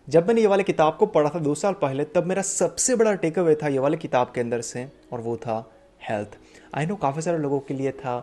जब मैंने ये वाली किताब को पढ़ा था 2 साल पहले, तब मेरा सबसे बड़ा टेक अवे था ये वाली किताब के अंदर से, और वो था हेल्थ। आई नो काफ़ी सारे लोगों के लिए था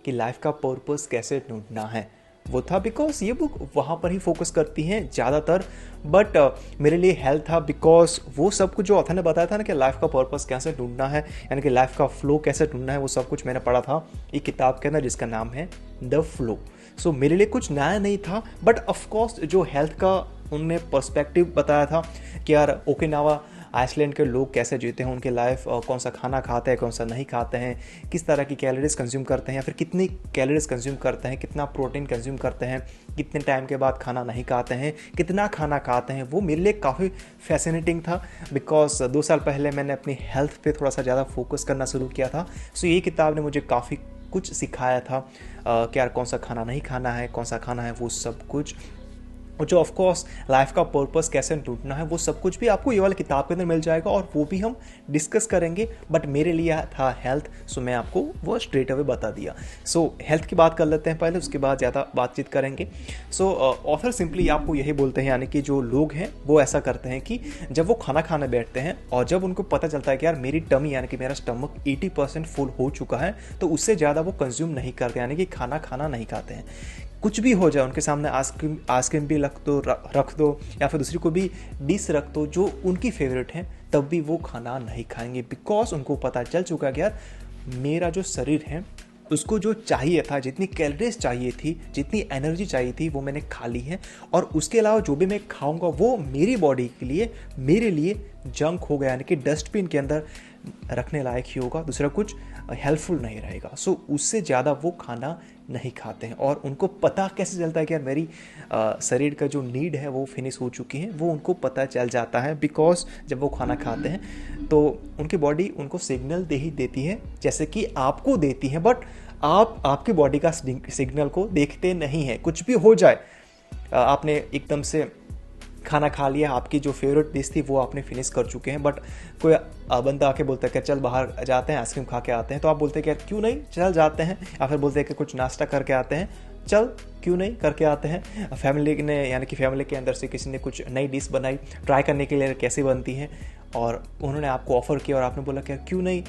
कि लाइफ का पर्पस कैसे ढूंढना है, वो था बिकॉज ये बुक वहाँ पर ही फोकस करती हैं ज़्यादातर। बट मेरे लिए हेल्थ था बिकॉज वो सब कुछ जो ऑथर ने बताया था ना कि लाइफ का पर्पस कैसे ढूंढना है, यानी कि लाइफ का फ्लो कैसे ढूंढना है, वो सब कुछ मैंने पढ़ा था एक किताब के अंदर जिसका नाम है द फ्लो। सो मेरे लिए कुछ नया नहीं था, बट ऑफकोर्स जो हेल्थ का उनने पर्सपेक्टिव बताया था कि यार ओकिनावा आइसलैंड के लोग कैसे जीते हैं, उनके लाइफ कौन सा खाना खाते हैं, कौन सा नहीं खाते हैं, किस तरह की कैलोरीज कंज्यूम करते हैं या फिर कितनी कैलोरीज कंज्यूम करते हैं, कितना प्रोटीन कंज्यूम करते हैं, कितने टाइम के बाद खाना नहीं खाते हैं, कितना खाना खाते हैं, वो मेरे लिए काफ़ी फैसिनेटिंग था। बिकॉज 2 साल पहले मैंने अपनी हेल्थ पे थोड़ा सा ज़्यादा फोकस करना शुरू किया था। सो ये किताब ने मुझे काफ़ी कुछ सिखाया था कि यार कौन सा खाना नहीं खाना है, कौन सा खाना है, वो सब कुछ। और जो ऑफकोर्स लाइफ का पर्पस कैसे ढूंढना है, वो सब कुछ भी आपको ये वाली किताब के अंदर मिल जाएगा और वो भी हम डिस्कस करेंगे। बट मेरे लिए था हेल्थ, सो मैं आपको वो स्ट्रेट अवे बता दिया। सो हेल्थ की बात कर लेते हैं पहले, उसके बाद ज़्यादा बातचीत करेंगे। सो ऑथर सिंपली आपको यही बोलते हैं, यानी कि जो लोग हैं वो ऐसा करते हैं कि जब वो खाना खाने बैठते हैं और जब उनको पता चलता है कि यार मेरी टमी यानी कि मेरा स्टमक 80% फुल हो चुका है, तो उससे ज़्यादा वो कंज्यूम नहीं करते, यानी कि खाना नहीं खाते हैं। कुछ भी हो जाए, उनके सामने आइसक्रीम भी रख दो या फिर दूसरी कोई भी डिश रख दो जो उनकी फेवरेट है, तब भी वो खाना नहीं खाएंगे। बिकॉज उनको पता चल चुका है कि यार मेरा जो शरीर है उसको जो चाहिए था, जितनी कैलोरीज चाहिए थी, जितनी एनर्जी चाहिए थी, वो मैंने खा ली है। और उसके अलावा जो भी मैं खाऊंगा वो मेरी बॉडी के लिए, मेरे लिए जंक हो गया, यानी कि डस्टबिन के अंदर रखने लायक ही होगा, दूसरा कुछ हेल्पफुल नहीं रहेगा। सो उससे ज़्यादा वो खाना नहीं खाते हैं। और उनको पता कैसे चलता है कि यार मेरी शरीर का जो नीड है वो फिनिश हो चुकी है, वो उनको पता चल जाता है। बिकॉज जब वो खाना खाते हैं तो उनकी बॉडी उनको सिग्नल दे ही देती है, जैसे कि आपको देती है, बट आप आपकी बॉडी का सिग्नल को देखते नहीं हैं। कुछ भी हो जाए, आपने एकदम से खाना खा लिया, आपकी जो फेवरेट डिश थी वो आपने फिनिश कर चुके हैं, बट कोई बंदा आके बोलता है कि चल बाहर जाते हैं आइसक्रीम खा के आते हैं, तो आप बोलते हैं कि यार क्यों नहीं, चल जाते हैं। या फिर बोलते हैं कि कुछ नाश्ता करके आते हैं, चल क्यों नहीं करके आते हैं। फैमिली ने, यानी कि फैमिली के अंदर से किसी ने कुछ नई डिश बनाई ट्राई करने के लिए कैसे बनती है, और उन्होंने आपको ऑफर किया और आपने बोला कि यार क्यों नहीं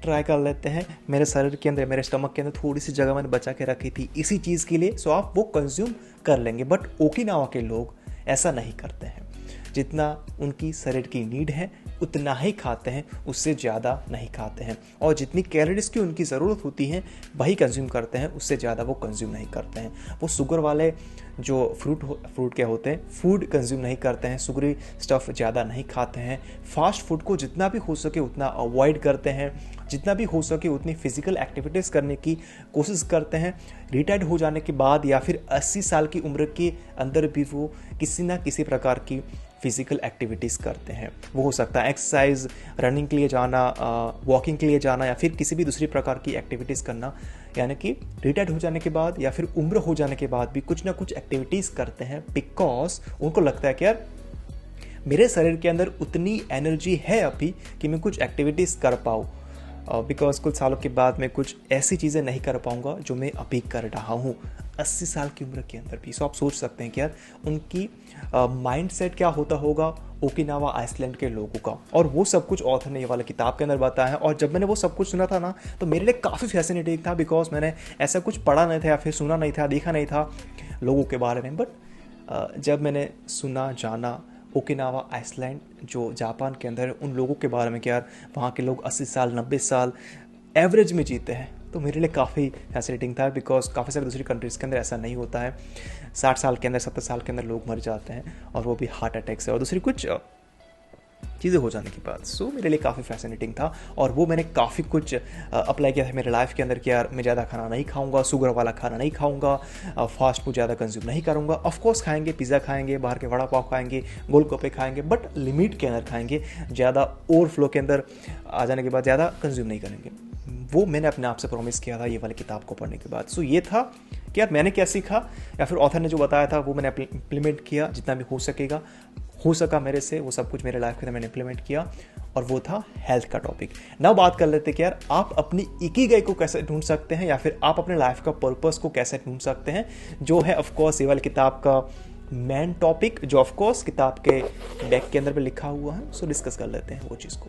ट्राई कर लेते हैं, मेरे शरीर के अंदर, मेरे स्टमक के अंदर थोड़ी सी जगह मैंने बचा के रखी थी इसी चीज़ के लिए। सो आप वो कंज्यूम कर लेंगे। बट ओकिनावा के लोग ऐसा नहीं करते हैं, जितना उनकी शरीर की नीड है उतना ही खाते हैं, उससे ज़्यादा नहीं खाते हैं। और जितनी कैलोरीज की उनकी ज़रूरत होती है वही कंज्यूम करते हैं, उससे ज़्यादा वो कंज्यूम नहीं करते हैं। वो शुगर वाले जो फ्रूट क्या होते हैं, फूड कंज्यूम नहीं करते हैं, शुगरी स्टफ़ ज़्यादा नहीं खाते हैं, फास्ट फूड को जितना भी हो सके उतना अवॉइड करते हैं, जितना भी हो सके उतनी फिजिकल एक्टिविटीज़ करने की कोशिश करते हैं। रिटायर्ड हो जाने के बाद या फिर 80 साल की उम्र के अंदर भी वो किसी ना किसी प्रकार की फिजिकल एक्टिविटीज़ करते हैं। वो हो सकता है एक्सरसाइज, रनिंग के लिए जाना, वॉकिंग के लिए जाना, या फिर किसी भी दूसरी प्रकार की एक्टिविटीज़ करना। यानी कि रिटायर्ड हो जाने के बाद या फिर उम्र हो जाने के बाद भी कुछ ना कुछ एक्टिविटीज़ करते हैं, बिकॉज उनको लगता है कि यार मेरे शरीर के अंदर उतनी एनर्जी है अभी कि मैं कुछ एक्टिविटीज़ कर पाऊँ। बिकॉज कुछ सालों के बाद मैं कुछ ऐसी चीज़ें नहीं कर पाऊँगा जो मैं अभी कर रहा हूँ 80 साल की उम्र के अंदर भी। सो आप सोच सकते हैं कि यार उनकी माइंड सेट क्या होता होगा ओकिनावा आइसलैंड के लोगों का। और वो सब कुछ ऑथर ने ये वाला किताब के अंदर बताया है। और जब मैंने वो सब कुछ सुना था ना, तो मेरे लिए काफ़ी फैसिनेटिंग था, बिकॉज मैंने ऐसा कुछ पढ़ा नहीं था या फिर सुना नहीं था, देखा नहीं था लोगों के बारे में। बट जब मैंने सुना, जाना ओकिनावा आइसलैंड जो जापान के अंदर है, उन लोगों के बारे में कि यार वहाँ के लोग 80 साल 90 साल एवरेज में जीते हैं, तो मेरे लिए काफ़ी फैसिनेटिंग था। बिकॉज काफ़ी सारी दूसरी कंट्रीज़ के अंदर ऐसा नहीं होता है। 60 साल के अंदर, 70 साल के अंदर लोग मर जाते हैं, और वो भी हार्ट अटैक से और दूसरी कुछ चीज़ें हो जाने के बाद। सो मेरे लिए काफ़ी फैसिनेटिंग था, और वो मैंने काफ़ी कुछ अप्लाई किया था मेरे लाइफ के अंदर कि यार मैं ज़्यादा खाना नहीं खाऊंगा, शुगर वाला खाना नहीं खाऊंगा, फास्ट फूड ज़्यादा कंज्यूम नहीं करूंगा। ऑफकोर्स खाएंगे, पिज़्ज़ा खाएंगे, बाहर के वड़ा पाव खाएंगे, गोलगप्पे खाएंगे, बट लिमिट के अंदर खाएंगे, ज़्यादा ओवरफ्लो के अंदर आ जाने के बाद ज़्यादा कंज्यूम नहीं करेंगे। वो मैंने अपने आप से प्रॉमिस किया था ये वाली किताब को पढ़ने के बाद। सो ये था कि यार मैंने क्या सीखा, या फिर ऑथर ने जो बताया था वो मैंने इम्प्लीमेंट किया जितना भी हो सका मेरे से, वो सब कुछ मेरे लाइफ के अंदर मैंने इम्प्लीमेंट किया, और वो था हेल्थ का टॉपिक। नाउ बात कर लेते कि यार आप अपनी इकिगाई को कैसे ढूंढ सकते हैं, या फिर आप अपने लाइफ का पर्पस को कैसे ढूंढ सकते हैं, जो है ऑफकोर्स ये वाली किताब का मेन टॉपिक जो ऑफकोर्स किताब के बैक के अंदर पे लिखा हुआ है, सो डिस्कस कर लेते हैं वो चीज़ को।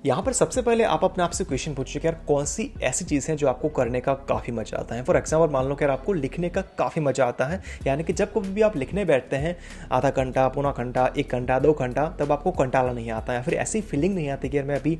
यहाँ पर सबसे पहले आप अपने आप से क्वेश्चन पूछिए कि यार कौन सी ऐसी चीज़ है जो आपको करने का काफ़ी मजा आता है। फॉर एग्जाम्पल मान लो कि यार आपको लिखने का काफ़ी मजा आता है, यानी कि जब कभी भी आप लिखने बैठते हैं आधा घंटा, पौना घंटा, 1 घंटा, 2 घंटा, तब आपको कंटाला नहीं आता, या फिर ऐसी फीलिंग नहीं आती कि यार मैं अभी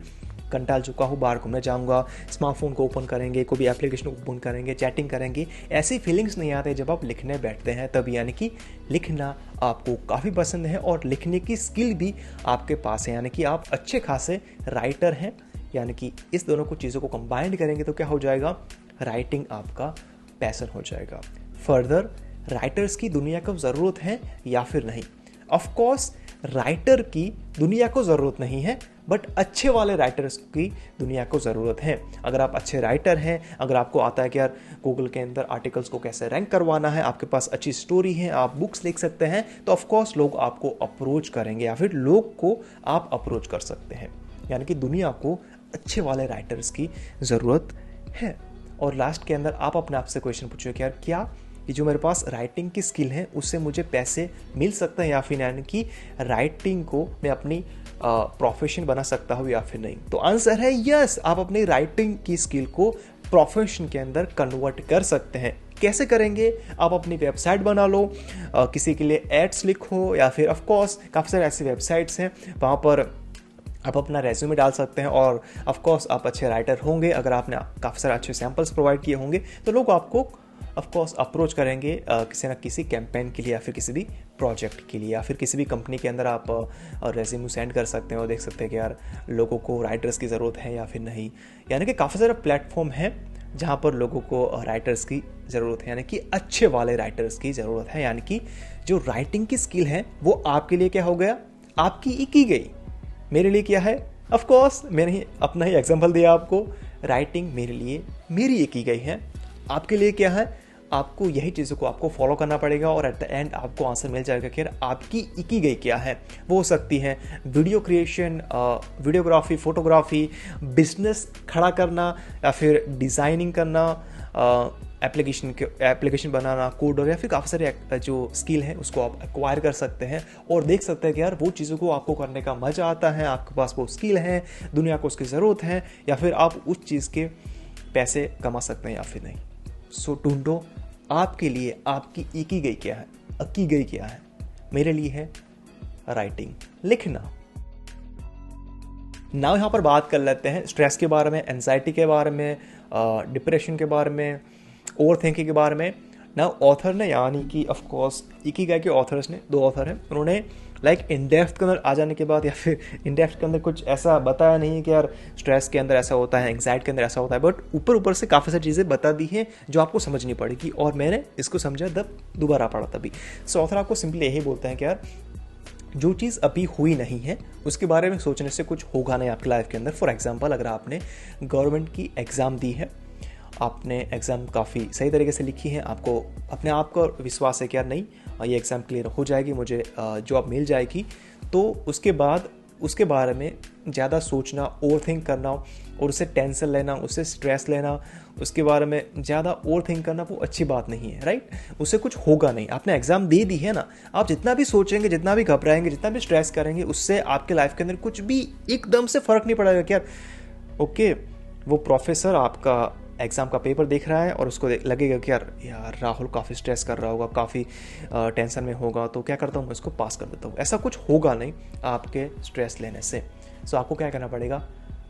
कंटाल चुका हूँ, बाहर घूमने जाऊँगा, स्मार्टफोन को ओपन करेंगे, कोई भी एप्लीकेशन को ओपन करेंगे, चैटिंग करेंगे। ऐसी फीलिंग्स नहीं आते जब आप लिखने बैठते हैं तब, यानी कि लिखना आपको काफ़ी पसंद है और लिखने की स्किल भी आपके पास है, यानी कि आप अच्छे खासे राइटर हैं। यानी कि इस दोनों को चीज़ों को कंबाइंड करेंगे तो क्या हो जाएगा, राइटिंग आपका पैशन हो जाएगा। फर्दर, राइटर्स की दुनिया को ज़रूरत है या फिर नहीं? ऑफ कोर्स राइटर की दुनिया को ज़रूरत नहीं है, बट अच्छे वाले राइटर्स की दुनिया को ज़रूरत है। अगर आप अच्छे राइटर हैं, अगर आपको आता है कि यार गूगल के अंदर आर्टिकल्स को कैसे रैंक करवाना है, आपके पास अच्छी स्टोरी है, आप बुक्स लिख सकते हैं, तो ऑफकोर्स लोग आपको अप्रोच करेंगे या फिर लोग को आप अप्रोच कर सकते हैं। यानी कि दुनिया को अच्छे वाले राइटर्स की ज़रूरत है। और लास्ट के अंदर आप अपने आप से क्वेश्चन पूछिए कि यार क्या कि जो मेरे पास राइटिंग की स्किल है उससे मुझे पैसे मिल सकते हैं या फिर, यानी कि राइटिंग को मैं अपनी प्रोफेशन बना सकता हूँ या फिर नहीं? तो आंसर है यस, आप अपनी राइटिंग की स्किल को प्रोफेशन के अंदर कन्वर्ट कर सकते हैं। कैसे करेंगे? आप अपनी वेबसाइट बना लो, किसी के लिए एड्स लिखो, या फिर ऑफ कोर्स काफ़ी सारे ऐसे वेबसाइट्स हैं वहाँ पर आप अपना रेज्यूमे डाल सकते हैं। और ऑफ कोर्स आप अच्छे राइटर होंगे, अगर आपने काफ़ी सारे अच्छे सैम्पल्स प्रोवाइड किए होंगे तो लोग आपको ऑफ कोर्स अप्रोच करेंगे किसी ना किसी कैंपेन के लिए या फिर किसी भी प्रोजेक्ट के लिए, या फिर किसी भी कंपनी के अंदर आप रेज्यूमे सेंड कर सकते हैं और देख सकते हैं कि यार लोगों को राइटर्स की ज़रूरत है या फिर नहीं। यानी कि काफ़ी सारे प्लेटफॉर्म हैं जहाँ पर लोगों को राइटर्स की ज़रूरत है, यानी कि अच्छे वाले राइटर्स की ज़रूरत है। यानी कि जो राइटिंग की स्किल है वो आपके लिए क्या हो गया, आपकी इकीगाई। मेरे लिए क्या है? ऑफ कोर्स मैंने ही अपना ही एग्जांपल दिया आपको, राइटिंग मेरे लिए मेरी इकीगाई है। आपके लिए क्या है? आपको यही चीज़ों को आपको फॉलो करना पड़ेगा और एट द एंड आपको आंसर मिल जाएगा कि आपकी इकीगाई क्या है। वो हो सकती है video creation, videography, photography, business खड़ा करना, या फिर डिज़ाइनिंग करना, एप्लीकेशन बनाना, कोडर, या फिर काफ़ी सारे जो स्किल है उसको आप एक्वायर कर सकते हैं और देख सकते हैं कि यार वो चीज़ों को आपको करने का मज़ा आता है, आपके पास वो स्किल है, दुनिया को उसकी ज़रूरत है, या फिर आप उस चीज़ के पैसे कमा सकते हैं या फिर नहीं। सो ढूंढो आपके लिए आपकी इकीगाई क्या है, अकीगाई क्या है। मेरे लिए है राइटिंग, लिखना। नाउ यहाँ पर बात कर लेते हैं स्ट्रेस के बारे में, एंजाइटी के बारे में, डिप्रेशन के बारे में, ओवर थिंकिंग के बारे में। नाउ ऑथर ने, यानी कि ऑफ कोर्स इकिगाई के ऑथर्स ने, 2 ऑथर हैं, उन्होंने लाइक इन डेप्थ के अंदर आ जाने के बाद या फिर इन डेप्थ के अंदर कुछ ऐसा बताया नहीं है कि यार स्ट्रेस के अंदर ऐसा होता है, एंग्जाइटी के अंदर ऐसा होता है, बट ऊपर ऊपर से काफ़ी सारी चीज़ें बता दी हैं जो आपको समझनी पड़ेगी, और मैंने इसको समझा जब दोबारा पढ़ा तभी। सो ऑथर आपको सिंपली यही बोलता है कि यार जो चीज़ अभी हुई नहीं है उसके बारे में सोचने से कुछ होगा नहीं आपकी लाइफ के अंदर। फॉर एग्जाम्पल, अगर आपने गवर्नमेंट की एग्ज़ाम दी है, आपने एग्ज़ाम काफ़ी सही तरीके से लिखी है, आपको अपने आप का विश्वास है कि यार नहीं ये एग्ज़ाम क्लियर हो जाएगी, मुझे जॉब मिल जाएगी, तो उसके बाद उसके बारे में ज़्यादा सोचना, ओवर थिंक करना और उससे टेंशन लेना, उससे स्ट्रेस लेना, उसके बारे में ज़्यादा ओवर थिंक करना वो अच्छी बात नहीं है, राइट? उससे कुछ होगा नहीं। आपने एग्ज़ाम दे दी है ना, आप जितना भी सोचेंगे, जितना भी घबराएंगे, जितना भी स्ट्रेस करेंगे, उससे आपके लाइफ के अंदर कुछ भी एकदम से फ़र्क नहीं पड़ेगा कि यार ओके वो प्रोफेसर आपका एग्ज़ाम का पेपर देख रहा है और उसको लगेगा कि यार राहुल काफ़ी स्ट्रेस कर रहा होगा, काफ़ी टेंशन में होगा, तो क्या करता हूँ मैं इसको पास कर देता हूँ। ऐसा कुछ होगा नहीं आपके स्ट्रेस लेने से। सो आपको क्या करना पड़ेगा,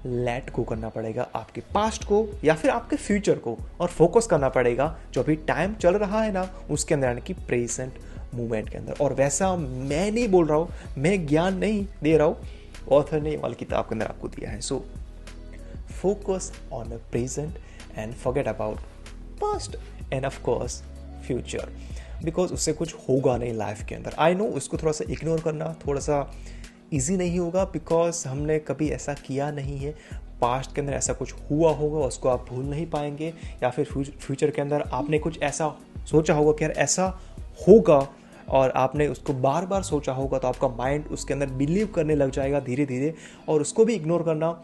लेट गो करना पड़ेगा आपके पास्ट को या फिर आपके फ्यूचर को, और फोकस करना पड़ेगा जो अभी टाइम चल रहा है ना उसके अंदर, यानी कि प्रेजेंट मोमेंट के अंदर। और वैसा मैं नहीं बोल रहा हूँ, मैं ज्ञान नहीं दे रहा हूँ, ऑथर ने वाली किताब के अंदर आपको दिया है। So focus on the present and forget about past and of course future, because उससे कुछ होगा नहीं लाइफ के अंदर। आई नो उसको थोड़ा सा इग्नोर करना थोड़ा सा इजी नहीं होगा, बिकॉज हमने कभी ऐसा किया नहीं है, पास्ट के अंदर ऐसा कुछ हुआ होगा उसको आप भूल नहीं पाएंगे, या फिर फ्यूचर के अंदर आपने कुछ ऐसा सोचा होगा कि यार ऐसा होगा और आपने उसको बार बार सोचा होगा, तो आपका माइंड उसके अंदर बिलीव करने लग जाएगा धीरे धीरे, और उसको भी इग्नोर करना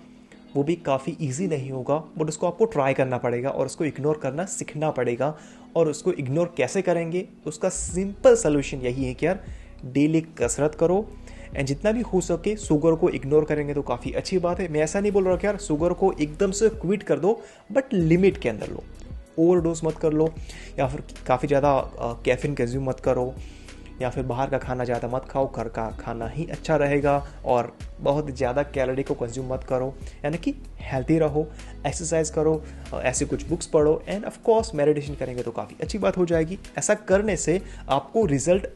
वो भी काफ़ी ईजी नहीं होगा, बट उसको आपको ट्राई करना पड़ेगा और उसको इग्नोर करना सीखना पड़ेगा। और उसको इग्नोर कैसे करेंगे, उसका सिंपल सोल्यूशन यही है कि यार डेली कसरत करो, एंड जितना भी हो सके शुगर को इग्नोर करेंगे तो काफ़ी अच्छी बात है। मैं ऐसा नहीं बोल रहा कि यार शुगर को एकदम से क्विट कर दो, बट लिमिट के अंदर लो, ओवरडोज मत कर लो, या फिर काफ़ी ज़्यादा कैफीन कंज्यूम मत करो, या फिर बाहर का खाना ज़्यादा मत खाओ, घर का खाना ही अच्छा रहेगा, और बहुत ज़्यादा कैलोरी को कंज्यूम मत करो, यानी कि हेल्थी रहो, एक्सरसाइज करो, ऐसे कुछ बुक्स पढ़ो, एंड ऑफ कोर्स मेडिटेशन करेंगे तो काफ़ी अच्छी बात हो जाएगी। ऐसा करने से आपको रिजल्ट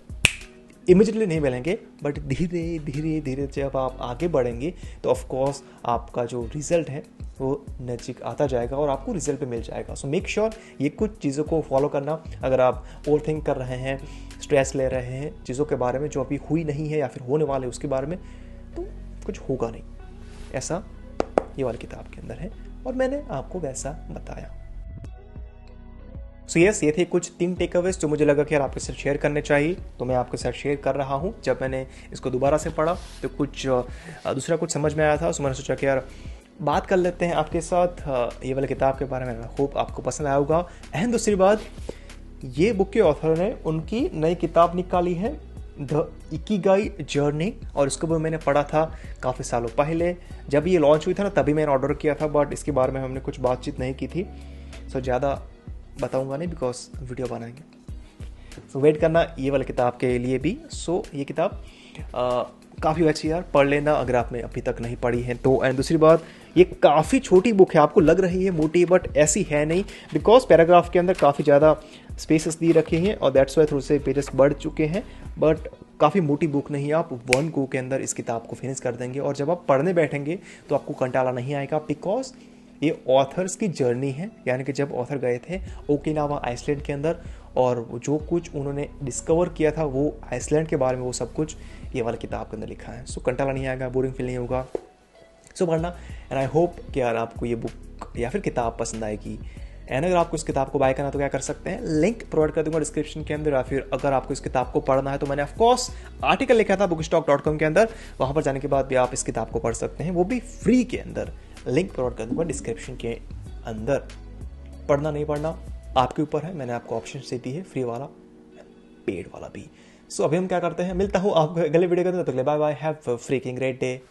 इमिजिएटली नहीं मिलेंगे, बट धीरे धीरे धीरे जब आप आगे बढ़ेंगे तो ऑफ कोर्स आपका जो रिजल्ट है वो नज़दीक आता जाएगा और आपको रिजल्ट पे मिल जाएगा। सो मेक श्योर ये कुछ चीज़ों को फॉलो करना। अगर आप ओवर थिंक कर रहे हैं, स्ट्रेस ले रहे हैं चीज़ों के बारे में जो अभी हुई नहीं है या फिर होने वाले उसके बारे में, तो कुछ होगा नहीं। ऐसा ये वाली किताब के अंदर है और मैंने आपको वैसा बताया। सो यस, ये थे कुछ 3 टेकअवेज जो मुझे लगा कि यार आपके साथ शेयर करने चाहिए, तो मैं आपके साथ शेयर कर रहा हूँ। जब मैंने इसको दोबारा से पढ़ा तो कुछ दूसरा कुछ समझ में आया था, सो मैंने सोचा कि यार बात कर लेते हैं आपके साथ ये वाली किताब के बारे में। आई होप आपको पसंद आया होगा। एंड दूसरी बात, ये बुक के ऑथर ने उनकी नई किताब निकाली है द इकिगाई जर्नी, और इसको भी मैंने पढ़ा था काफ़ी सालों पहले। जब ये लॉन्च हुई था ना तभी मैंने ऑर्डर किया था, बट इसके बारे में हमने कुछ बातचीत नहीं की थी, सो ज़्यादा बताऊंगा नहीं बिकॉज वीडियो बनाएंगे। सो वेट करना ये वाली किताब के लिए भी। सो ये किताब काफ़ी अच्छी यार, पढ़ लेना अगर आपने अभी तक नहीं पढ़ी है तो। एंड दूसरी बात, ये काफ़ी छोटी बुक है, आपको लग रही है मोटी, बट ऐसी है नहीं, बिकॉज पैराग्राफ के अंदर काफ़ी ज़्यादा स्पेसेस दी रखे हैं और दैट्स वाई थोड़े से पेजेस बढ़ चुके हैं, बट काफ़ी मोटी बुक नहीं है। आप 1 गो के अंदर इस किताब को फिनिश कर देंगे और जब आप पढ़ने बैठेंगे तो आपको कंटाला नहीं आएगा, बिकॉज ये ऑथर्स की जर्नी है। यानी कि जब ऑथर गए थे ओकिनावा आइसलैंड के अंदर और जो कुछ उन्होंने डिस्कवर किया था वो आइसलैंड के बारे में, वो सब कुछ ये वाली किताब के अंदर लिखा है। सो कंटाला नहीं आएगा, बोरिंग फील नहीं होगा। सो पढ़ना। एंड आई होप कि यार आपको ये बुक या फिर किताब पसंद आएगी। एंड अगर आपको इस किताब को बाय करना तो क्या कर सकते हैं, लिंक प्रोवाइड कर दूंगा डिस्क्रिप्शन के अंदर, या फिर अगर आपको इस किताब को पढ़ना है तो मैंने ऑफकोर्स आर्टिकल लिखा था bookstock.com के अंदर, वहाँ पर जाने के बाद भी आप इस किताब को पढ़ सकते हैं, वो भी फ्री के अंदर। लिंक प्रोवाइड कर दूंगा डिस्क्रिप्शन के अंदर। पढ़ना नहीं पढ़ना आपके ऊपर है, मैंने आपको ऑप्शन दे दी है, फ्री वाला, पेड वाला भी। सो अभी हम क्या करते हैं, मिलता हूँ आपको अगले वीडियो के अंदर, तब तक bye bye, have a freaking great day.